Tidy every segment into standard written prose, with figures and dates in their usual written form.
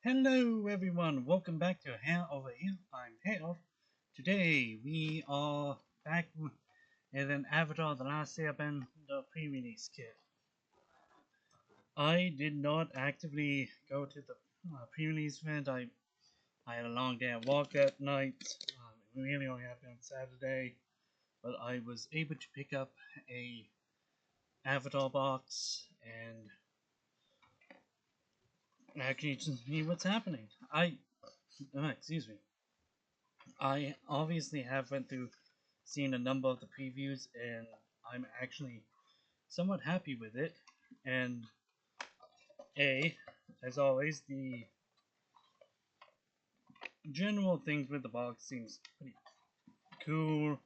Hello everyone, welcome back to Hare Over Here. I'm Hare. Today we are back with an Avatar The Last Airbender pre-release kit. I did not actively go to the pre-release event. I had a long day at work that night. It really only happened on Saturday, but I was able to pick up a Avatar box and actually see what's happening. Excuse me. I obviously have went through seen a number of the previews and I'm actually somewhat happy with it. And as always, the general things with the box seems pretty cool.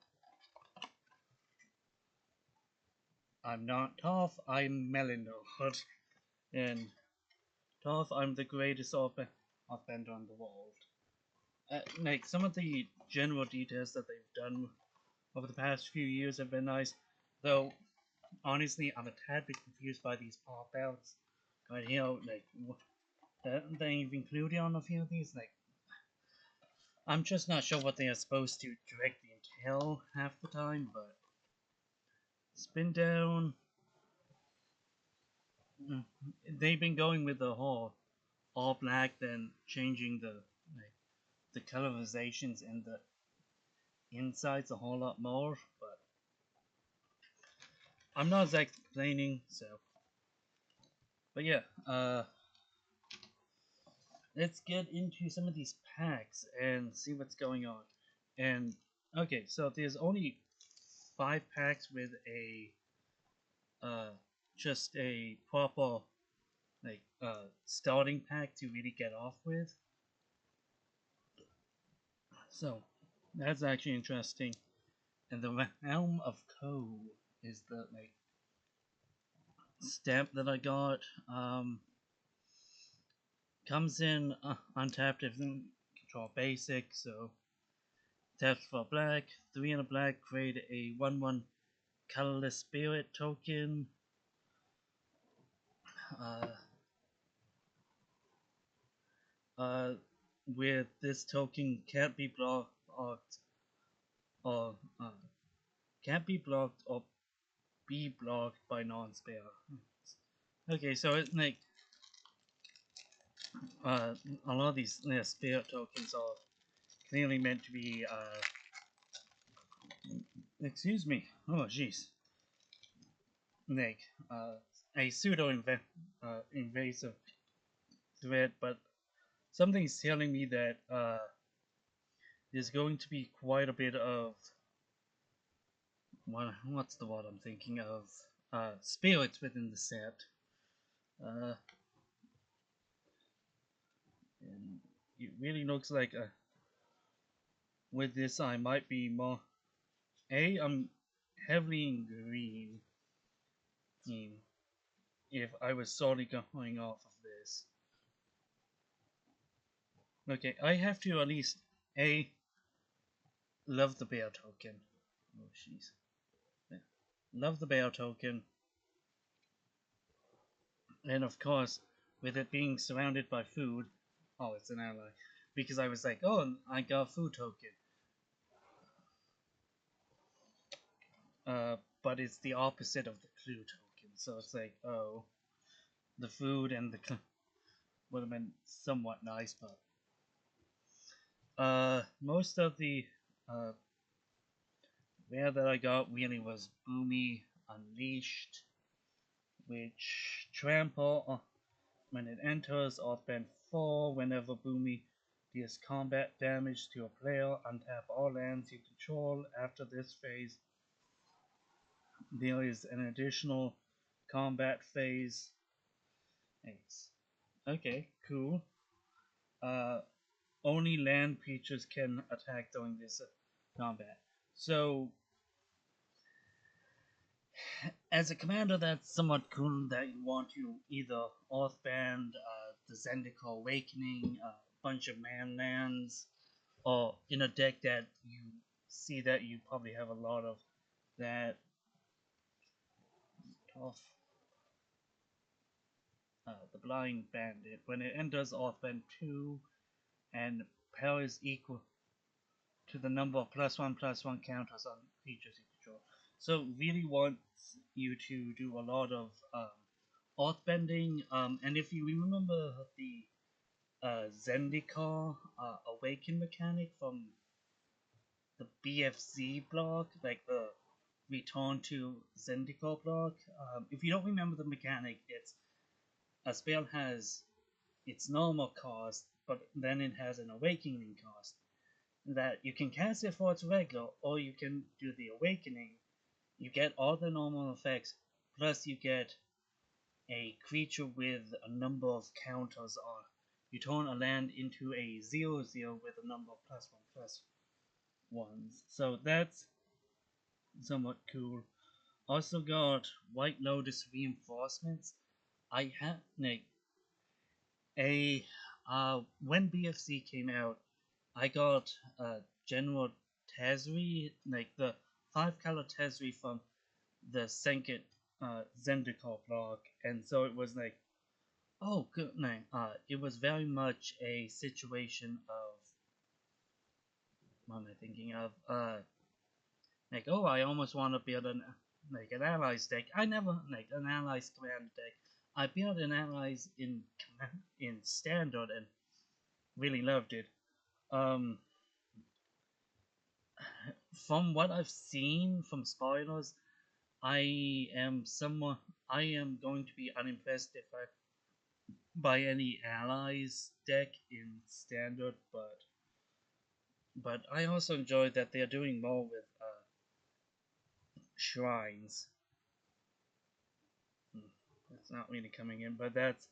I'm not tough, I'm Melanode. And tough, I'm the greatest offender in the world. Like some of the general details that they've done over the past few years have been nice, though honestly, I'm a tad bit confused by these pop outs. Right here, like, they've included on a few of these. Like, I'm just not sure what they are supposed to directly entail half the time, but spin down. They've been going with the whole all black, then changing the colorizations and the insides a whole lot more. But I'm not exactly complaining, so. But yeah, let's get into some of these packs and see what's going on. And okay, so there's only 5 packs with a uh just a proper starting pack to really get off with. So that's actually interesting. And the Realm of Ko is the stamp that I got. Comes in untapped if you control basic, so taps for black, 3 and a black, create a 1/1 colorless spirit token. Uh, uh, where this token or can't be blocked or be blocked by non-spare. Okay, so it's like a lot of these spare tokens are clearly meant to be excuse me. Oh jeez. Like a invasive threat, but something's telling me that there's going to be quite a bit of what's the word I'm thinking of? Spirits within the set. Uh, and it really looks like with this I might be more. I'm heavily in green team if I was solely going off of this. Okay, I have to at least A love the bear token. Oh jeez. Yeah. Love the bear token. And of course, with it being surrounded by food, oh, it's an ally. Because I was like, oh, I got a food token. But it's the opposite of the clue token. So it's like, oh, the food and the would have been somewhat nice, but most of the uh, rare that I got really was Boomy Unleashed, which trample when it enters or spend 4 whenever Boomy deals combat damage to a player. Untap all lands you control. After this phase, there is an additional combat phase. Thanks. Okay, cool. Uh, only land creatures can attack during this combat. So, as a commander, that's somewhat cool that you want to either Earthband, the Zendikar Awakening, a bunch of man lands, or in a deck that you see that you probably have a lot of that. Tough. the Blind Bandit. When it enters offhand 2 and power is equal to the number of +1/+1 counters on creatures you control. So really wants you to do a lot of auth bending. And if you remember the Zendikar Awaken mechanic from the BFZ block, like the Return to Zendikar block, if you don't remember the mechanic, it's a spell has its normal cost, but then it has an awakening cost. That you can cast it for its regular, or you can do the awakening. You get all the normal effects, plus you get a creature with a number of counters on. You turn a land into a 0/0 with a number of +1/+1s. So that's somewhat cool. Also got White Lotus reinforcements. I had like a when BFC came out, I got General Tazri, like the 5-color Tazri from the second Zendikar block, and so it was like, oh, good night. It was very much a situation of what am I thinking of? Like, oh, I almost want to build an allies deck. I never like an allies command deck. I built an allies in standard and really loved it. Um, from what I've seen from spoilers, I am somewhat I am going to be unimpressed if I buy any allies deck in standard, but I also enjoy that they're doing more with shrines. It's not really coming in, but that's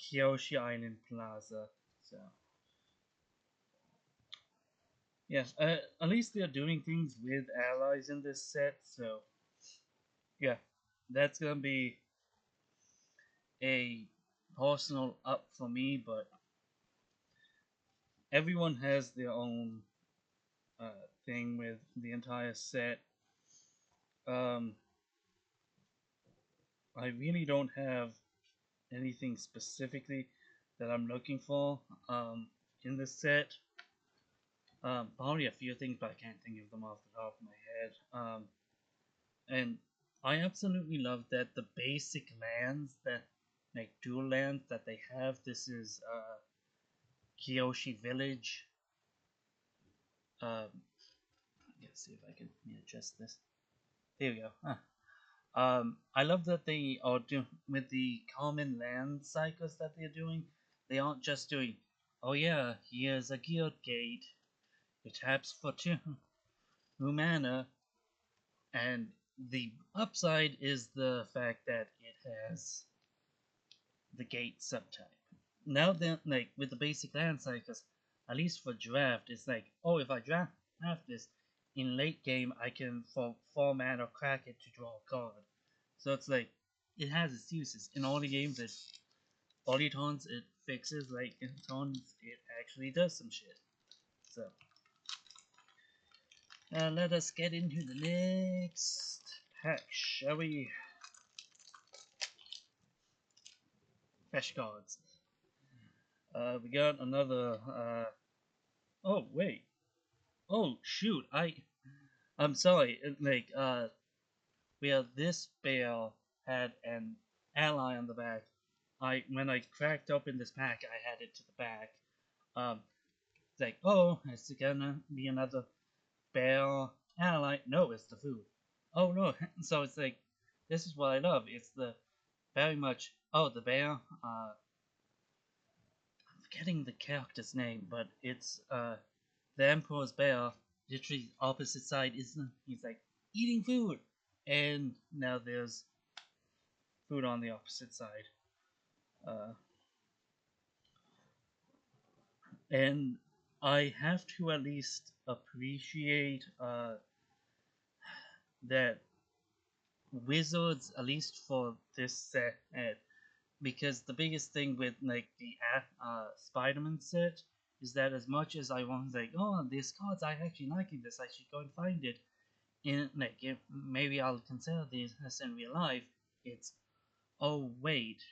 Kyoshi Island Plaza. So yes, at least they're doing things with allies in this set. So yeah, that's gonna be a personal up for me, but everyone has their own thing with the entire set. Um, I really don't have anything specifically that I'm looking for in this set. Probably a few things, but I can't think of them off the top of my head. And I absolutely love that the basic lands that like dual lands that they have. This is Kyoshi Village. Let's see if I can adjust this. There we go. I love that they are doing with the common land cycles that they're doing. They aren't just doing, oh yeah, here's a guild gate. It taps for 2 mana, and the upside is the fact that it has the gate subtype. Now then, like with the basic land cycles, at least for draft, it's like, oh, if I draft this in late game, I can for 4 mana crack it to draw a card. So it's like it has its uses. In all the games, all the turns it fixes, like in turns it actually does some shit. So let us get into the next pack, shall we? Fresh cards. We got another. Oh wait. Oh shoot. I'm sorry. Like where this bear had an ally on the back. When I cracked open this pack, I had it to the back. Um, it's like, oh, it's gonna be another bear ally. No, it's the food. Oh no. So it's like, this is what I love. It's the very much. Oh, the bear. I'm forgetting the character's name, but it's the Emperor's bear. Literally opposite side, isn't he's like eating food, and now there's food on the opposite side. Uh, and I have to at least appreciate that Wizards, at least for this set, because the biggest thing with like the Spider-Man set is that as much as I want like, oh, these cards I actually liking this, I should go and find it in like if maybe I'll consider this in real life. It's oh wait,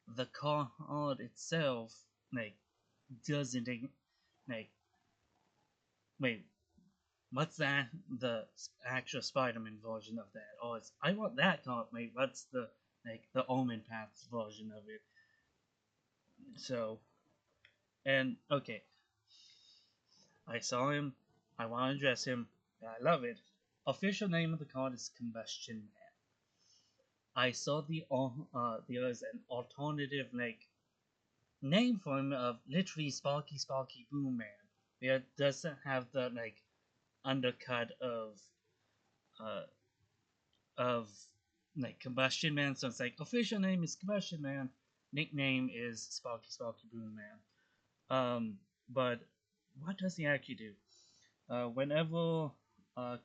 the card itself like doesn't like wait, what's that? The actual Spider-Man version of that? Oh, it's I want that card, mate. What's the the Omen Paths version of it? So and okay, I saw him. I want to dress him. I love it. Official name of the card is Combustion Man. I saw there was an alternative name for him of literally Sparky Sparky Boom Man. It doesn't have the undercut uh of Combustion Man, so it's like official name is Combustion Man, nickname is Sparky Sparky Boom Man. But what does he actually do? Whenever uh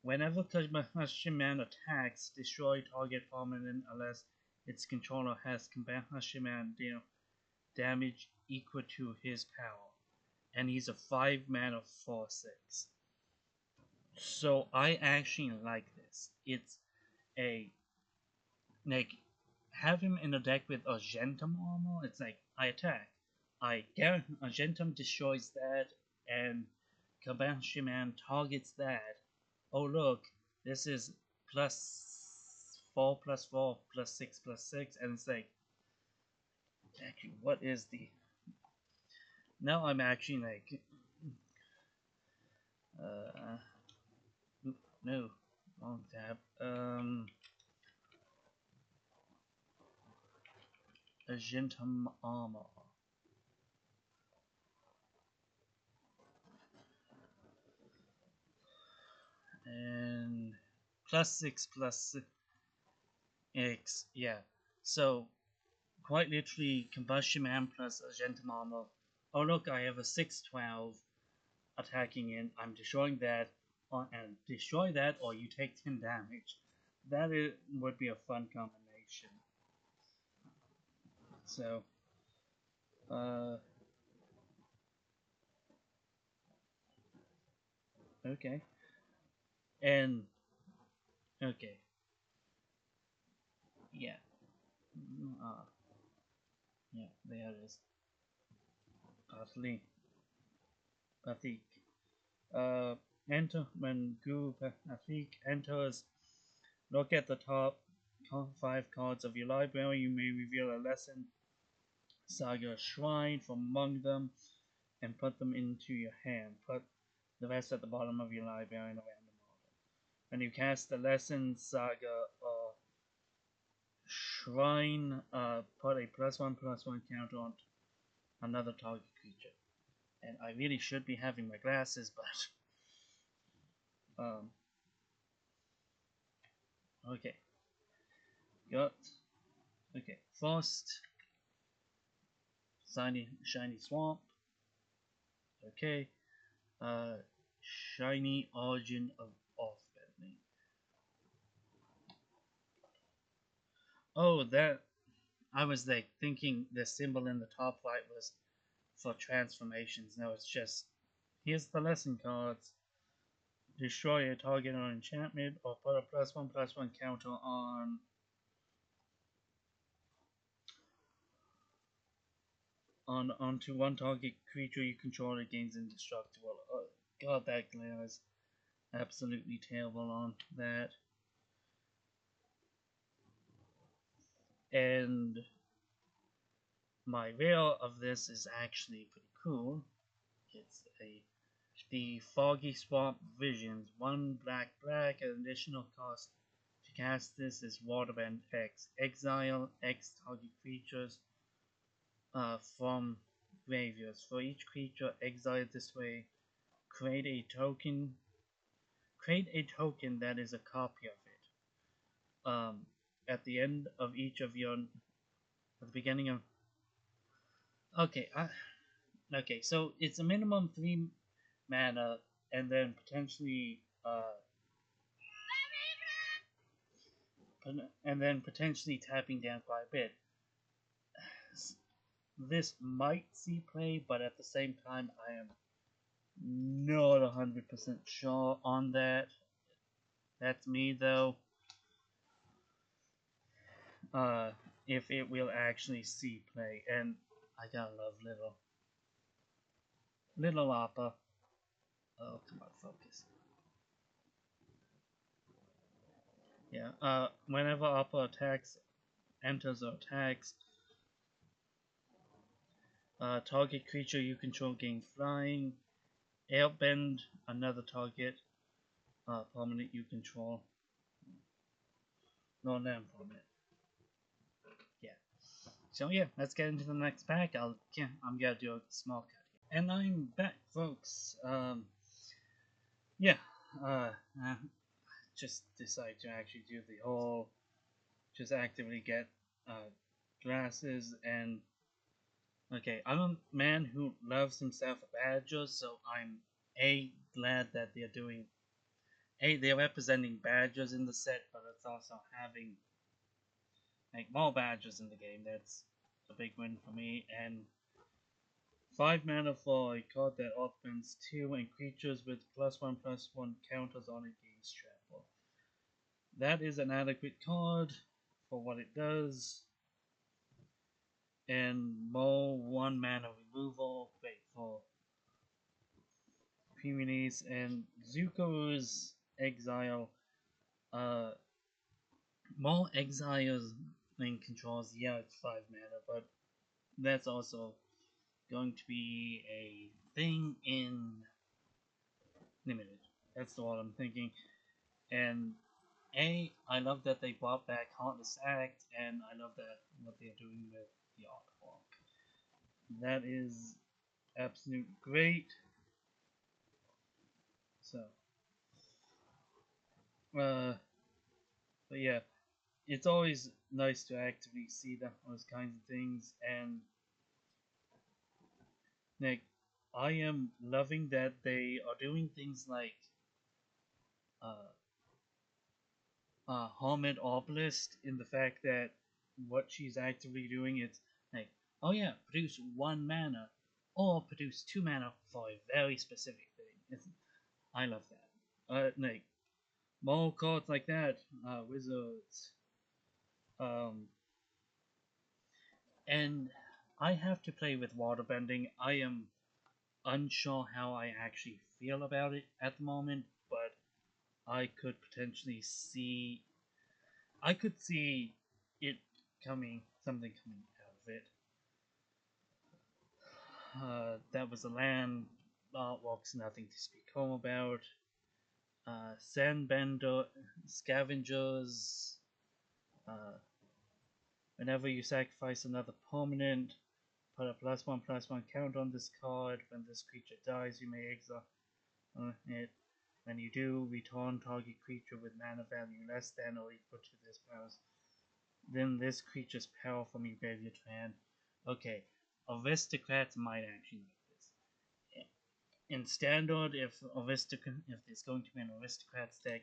whenever Combustion Man attacks, destroy target permanent unless its controller has Combustion Man deal damage equal to his power, and he's a 5 mana 4/6. So I actually like this. It's a like have him in a deck with Argentum armor. It's like I attack, I get Argentum destroys that, and Combustion Man targets that. Oh look, this is +4/+4 +6/6, and it's like actually what is the now I'm actually uh no wrong tab Argentum armor. And +6/+6, yeah. So quite literally Combustion Man plus Argentum armor. Oh look, I have a 6/12 attacking in. I'm destroying that, and destroy that, or you take 10 damage. Would be a fun combination. So, uh, okay, and okay, yeah, yeah, there it is. Partly, Pathik. Enter when Guru Pathik enters. Look at the top 5 cards of your library. You may reveal a lesson, saga, shrine from among them, and put them into your hand. Put the rest at the bottom of your library in a random order. When you cast the lesson, saga, or shrine, put a +1/+1 counter on another target creature. And I really should be having my glasses, but okay. Got okay. Frost, shiny swamp. Okay. Uh, shiny origin of offbending. Oh, that I was thinking the symbol in the top right was for transformations. No, it's just here's the lesson cards. Destroy a target on enchantment, or put a +1/+1 counter onto one target creature you control that gains indestructible. Oh, God, that glare is absolutely terrible on that. And my veil of this is actually pretty cool. It's the Foggy Swamp Visions. 1 black, an additional cost to cast this is Waterbend X. Exile X target creatures from graveyards. For each creature exiled this way, create a token. Create a token that is a copy of it. At the end of each of your, at the beginning of. Okay, okay. So it's a minimum 3 mana, and then potentially tapping down quite a bit. This might see play, but at the same time, I am not 100% sure on that. That's me though. Uh, if it will actually see play. And I gotta love little Appa. Oh, come on, focus. Yeah. Whenever Appa attacks, enters or attacks, target creature you control gains flying. Airbend another target permanent you control. No, non permanent. Yeah. So yeah, let's get into the next pack. I'm gonna do a small cut here. And I'm back, folks. Yeah. Uh, uh, just decided to actually do the whole, just actively get glasses and. Okay, I'm a man who loves himself a badger, so I'm glad that they're doing they're representing badgers in the set, but it's also having like more badgers in the game. That's a big win for me. And 5 mana for a card that augments 2 and creatures with +1/+1 counters on it gains trample. That is an adequate card for what it does. And more 1 mana removal, great for Prerelease. And Zuko's Exile. Uh, More exiles than controls, yeah, it's 5 mana, but that's also going to be a thing in limited. That's the one I'm thinking. And I love that they brought back Heartless Act, and I love that what they're doing with the artwork. That is absolute great. So, but yeah, it's always nice to actively see those kinds of things, and like I am loving that they are doing things like uh, Haunted Obelisk in the fact that what she's actively doing is like, oh yeah, produce 1 mana or produce 2 mana for a very specific thing. I love that. Like more cards like that, wizards, um, and I have to play with waterbending. I am unsure how I actually feel about it at the moment, but I could potentially see I could see it something coming out of it. That was a land artwork's nothing to speak home about. Sandbender scavengers. Uh, Whenever you sacrifice another permanent, put a +1/+1 count on this card. When this creature dies, you may exile it. When you do, return target creature with mana value less than or equal to this power. Then this creature's power from your graveyard to hand. Okay, aristocrats might actually like this. In standard, if there's going to be an aristocrats deck,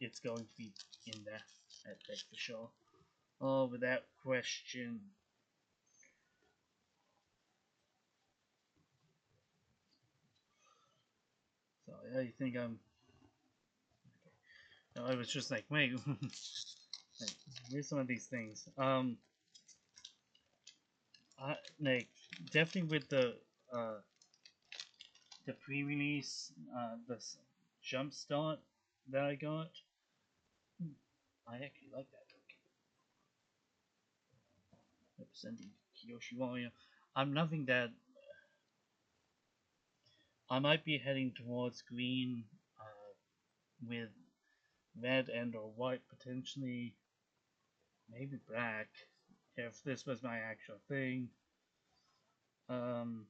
it's going to be in that deck for sure. Oh, without question. So I think I'm. No, I was just like, wait. Here's some of these things. Like definitely with uh the pre-release, this jump start that I got. I actually like that token. Representing Kyoshi Warrior. I'm loving that. I might be heading towards green with red and or white potentially, maybe black if this was my actual thing. Um,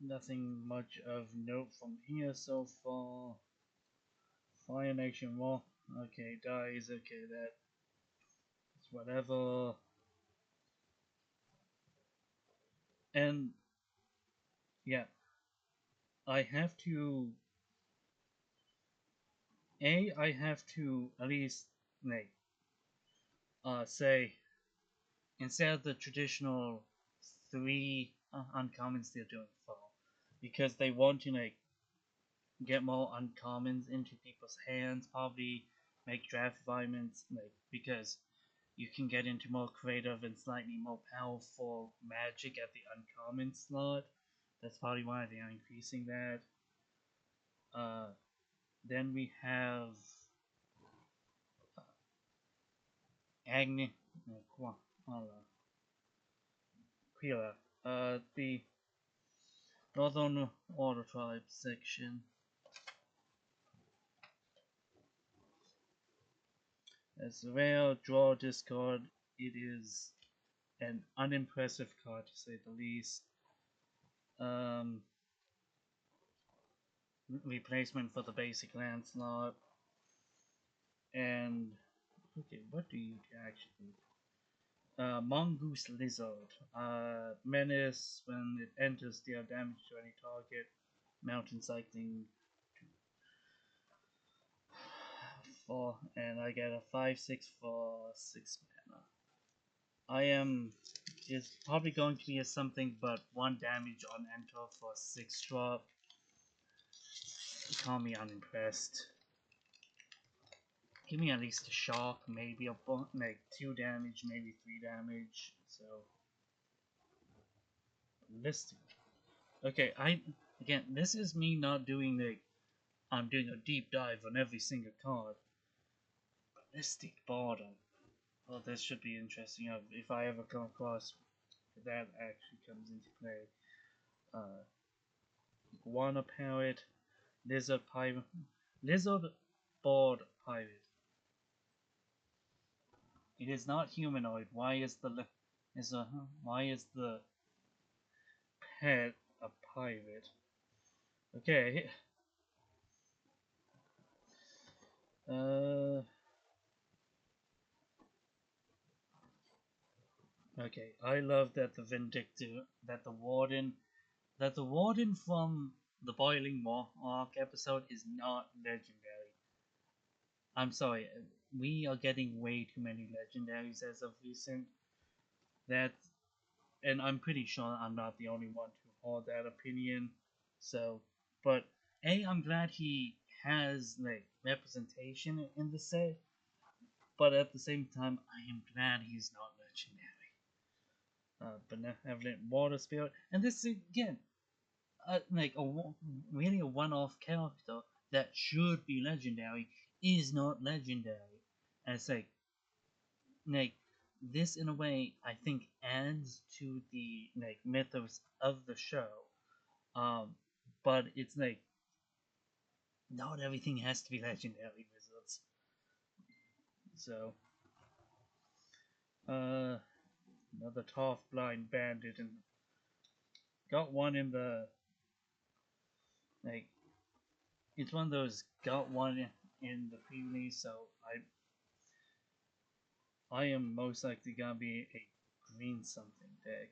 Nothing much of note from here so far. Fire Nation War. Okay, dies. Okay, that's whatever. And yeah, I have to. I have to at least like say instead of the traditional 3 uncommons they're doing 4, because they want to like get more uncommons into people's hands, probably make draft environments like because you can get into more creative and slightly more powerful magic at the uncommon slot. That's probably why they are increasing that. Uh, then we have Agni Quila, the Northern Water Tribe section. As a rare draw discard, it is an unimpressive card to say the least. Um, Replacement for the basic land slot. And okay, what do you actually? Mongoose Lizard. Menace when it enters, deal damage to any target. Mountain cycling 4, and I get a 5/6 for 6 mana. I am is probably going to be a something but 1 damage on enter for 6 drop. Call me unimpressed. Give me at least a shock, maybe a like 2 damage, maybe 3 damage. So listing. Okay, again, this is me not doing the I'm doing a deep dive on every single card. Ballistic Border. Well, this should be interesting if I ever come across that actually comes into play. Iguana Pirate, Lizard Pirate, Lizard Board Pirate. It is not humanoid. Why is the pet a pirate? Okay. Uh. Okay. I love that the Vindictive, that the Warden from the Boiling Arc episode is not legendary. I'm sorry. We are getting way too many legendaries as of recent. That, and I'm pretty sure I'm not the only one to hold that opinion. So, but I'm glad he has like representation in the set, but at the same time, I am glad he's not legendary. Benevolent Water Spirit, and this is, again, like really a one-off character that should be legendary is not legendary. And it's like this in a way I think adds to the like mythos of the show. Um, but it's like not everything has to be legendary wizards. So, uh, another tough blind bandit, and got one in the like. It's one of those got one in the pre-release, so I am most likely gonna be a green something deck.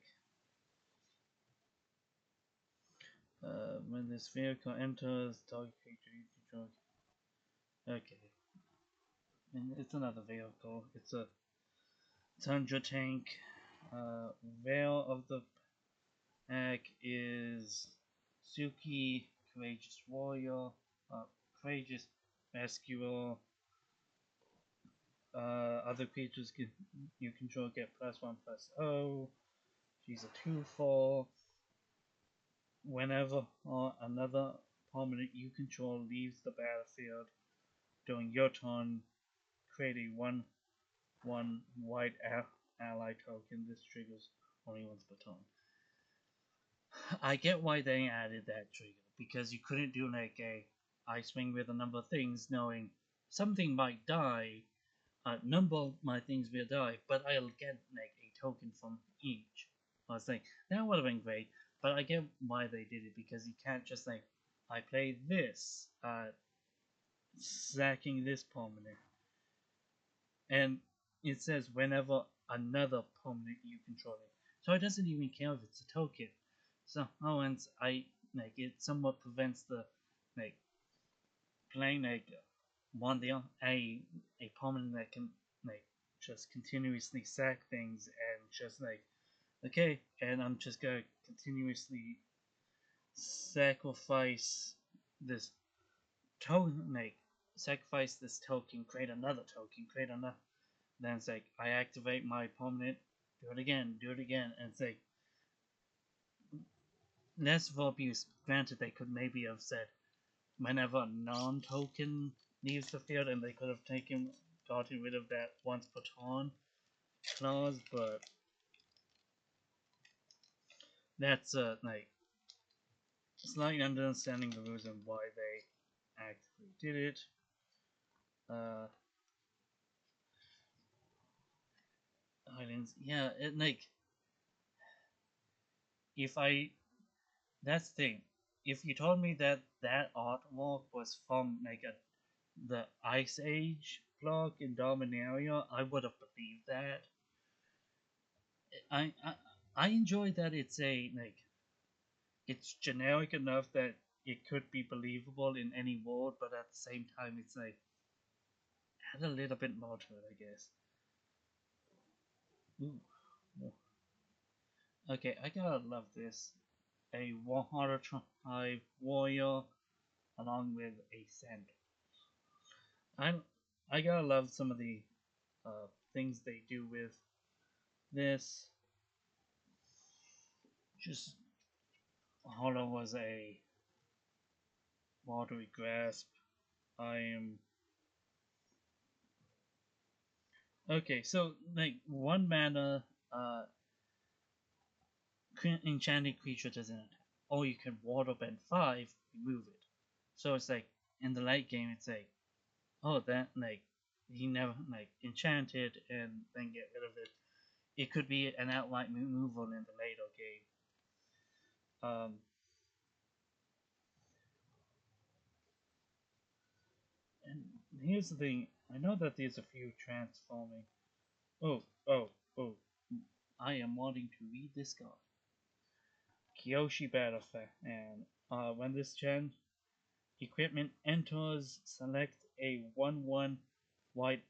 When this vehicle enters, target creature you control. Okay, and it's another vehicle. It's a Tundra tank. Veil of the pack is Suki, Courageous Warrior, Courageous Rescuer. Other creatures you control get +1/+0. She's a 2/4. Whenever another permanent you control leaves the battlefield during your turn, create a 1/1 white ally token. This triggers only once per turn. I get why they added that trigger, because you couldn't do like a I swing with a number of things knowing something might die, a number of my things will die, but I'll get like a token from each. I was like, that would have been great, but I get why they did it, because you can't just like, I play this, sacking this permanent, and it says whenever another permanent you control it. So it doesn't even care if it's a token. So, hence I like it somewhat prevents the like playing like one the a permanent that can like just continuously sack things and just like okay, and I'm just gonna continuously sacrifice this token like sacrifice this token, create another token, create another. Then it's like I activate my permanent, do it again, and it's like less for abuse. Granted, they could maybe have said whenever a non-token leaves the field, and they could have gotten rid of that once per turn clause, but that's like slight understanding the reason why they actively did it. Uh, Islands, yeah, it like if I that's the thing. If you told me that that artwork was from like the Ice Age block in Dominaria, I would have believed that. I, I I enjoy that it's a like it's generic enough that it could be believable in any world, but at the same time, it's like add a little bit more to it, I guess. Ooh. Okay, I gotta love this. A 105 warrior along with a sand. I I gotta love some of the things they do with this. Just Hollow was a watery grasp. I am okay. So like 1 mana, enchanted creature doesn't attack, or you can water bend 5, remove it. So it's like in the late game, it's like oh that like he never like enchanted and then get rid of it. It could be an outright removal in the later game. And here's the thing. I know that there's a few transforming. Oh, oh, oh. I am wanting to read this card. Kyoshi Battlefield. And when this gen equipment enters, select a 1-1 white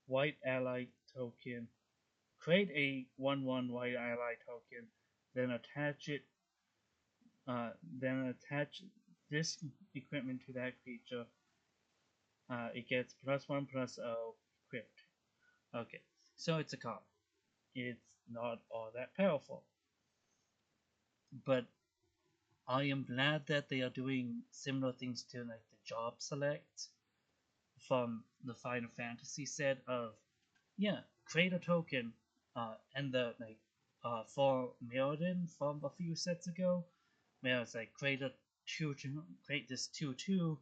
white ally token. Create a 1-1 white ally token. Then attach it. Then attach this equipment to that creature. It gets +1/+0 equipped. Okay, so it's a card. It's not all that powerful, but I am glad that they are doing similar things to like the job select from the Final Fantasy set of yeah, create a token, and the like for Mirrodin from a few sets ago, where it's like create this 2/2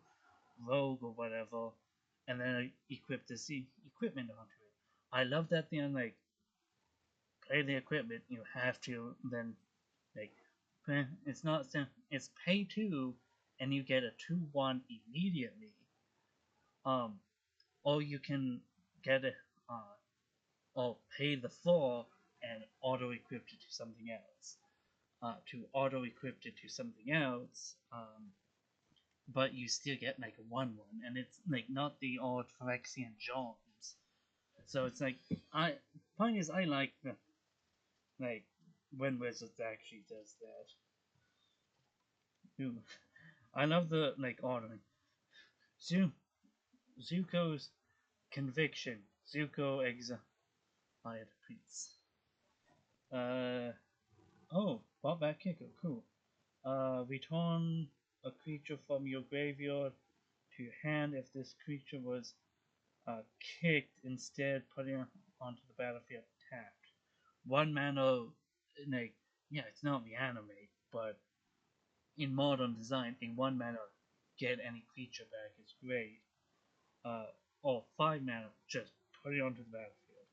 rogue or whatever, and then equip this equipment onto it. I love that they're like play the equipment. You have to then like it's not it's pay 2 and you get a 2/1 immediately. Um, or you can get it or pay the 4 and auto equip it to something else. To auto equip it to something else, but you still get like a 1/1, and it's like not the old Phyrexian Jones. So it's like I point is I like the like when Wizards actually does that. Ooh. I love the like ordering. Zuko's conviction. Zuko exiled Prince. Uh oh, brought back Kicker, cool. Return a creature from your graveyard to your hand if this creature was kicked, instead putting it onto the battlefield tapped. 1 mana, like, yeah, it's not reanimate, but in modern design, in 1 mana, get any creature back is great. Uh, or 5 mana, just put it onto the battlefield.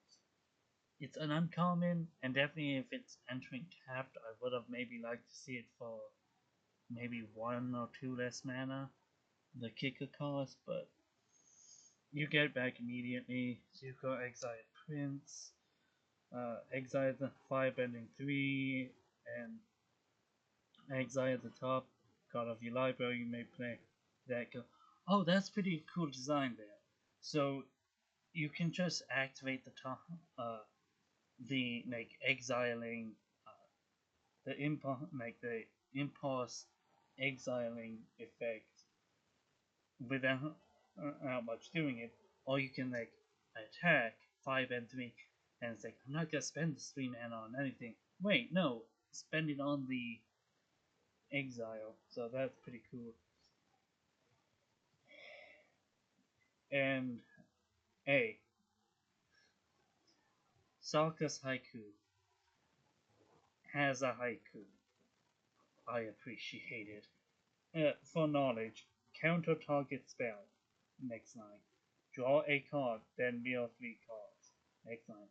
It's an uncommon, and definitely if it's entering tapped, I would have maybe liked to see it for maybe 1 or 2 less mana, the kicker cost, but you get it back immediately. Zuko exiled Prince, exile the Firebending 3, and exile the top card of your library. You may play that card. Oh, that's pretty cool design there. So you can just activate the top, the like exiling, the impulse exiling effect without not much doing it, or you can like attack 5 and 3, and it's like I'm not gonna spend this 3 mana on anything. Wait, no, spend it on the exile. So that's pretty cool. And A. Salka's haiku has a haiku. I appreciate it. For knowledge, counter target spell. Next line. Draw a card, then deal 3 cards. Next line.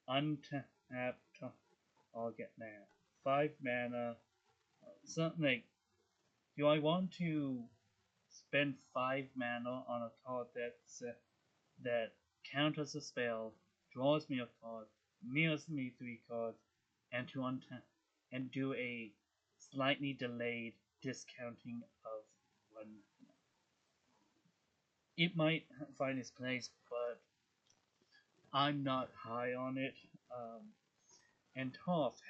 Untap target now. 5 mana. Something like, do I want to spend 5 mana on a card that counters a spell, draws me a card, mirrors me 3 cards, and to untap and do a slightly delayed discounting of 1? It might find its place, but I'm not high on it. And Toph,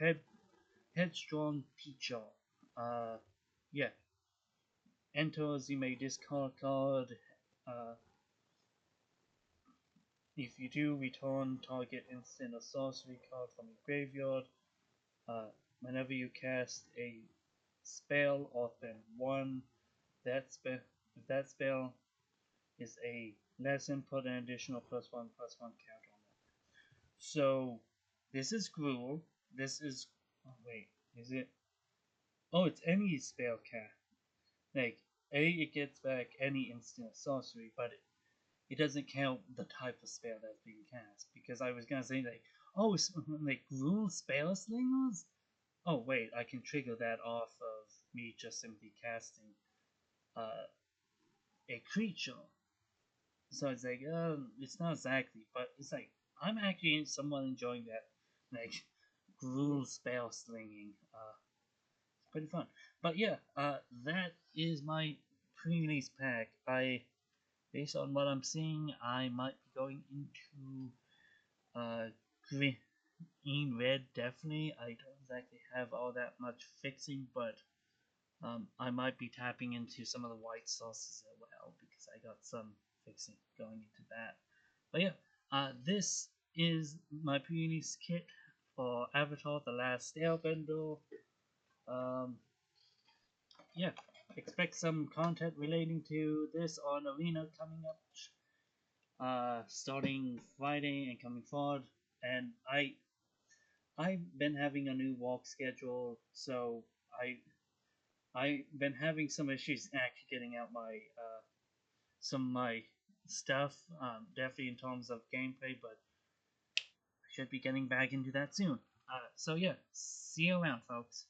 headstrong teacher. Uh, yeah, enters, you may discard card. Uh, if you do, return target instant or sorcery card from your graveyard. Uh, Whenever you cast a spell or spend 1, if that spell is a lesson, put an additional +1/+1 count on that. So this is Gruel. This is, oh wait, is it? Oh, it's any spell cast. Like it gets back any instant sorcery, but it doesn't count the type of spell that's being cast. Because I was gonna say like, oh, it's like Gruel spell slingers. Oh wait, I can trigger that off of me just simply casting uh, a creature. So it's like, it's not exactly, but it's like I'm actually somewhat enjoying that, like Gruel spell slinging. It's pretty fun. But yeah, that is my pre-release pack. Based on what I'm seeing, I might be going into uh, green, red. Definitely, I don't exactly have all that much fixing, but I might be tapping into some of the white sauces as well because I got some fixing going into that. But yeah, this is my pre-release kit for Avatar: The Last Airbender. Um, yeah, expect some content relating to this on Arena coming up, starting Friday and coming forward. And I've been having a new walk schedule, so I've been having some issues actually getting out my some of my stuff, definitely in terms of gameplay, but I should be getting back into that soon. So yeah, see you around, folks.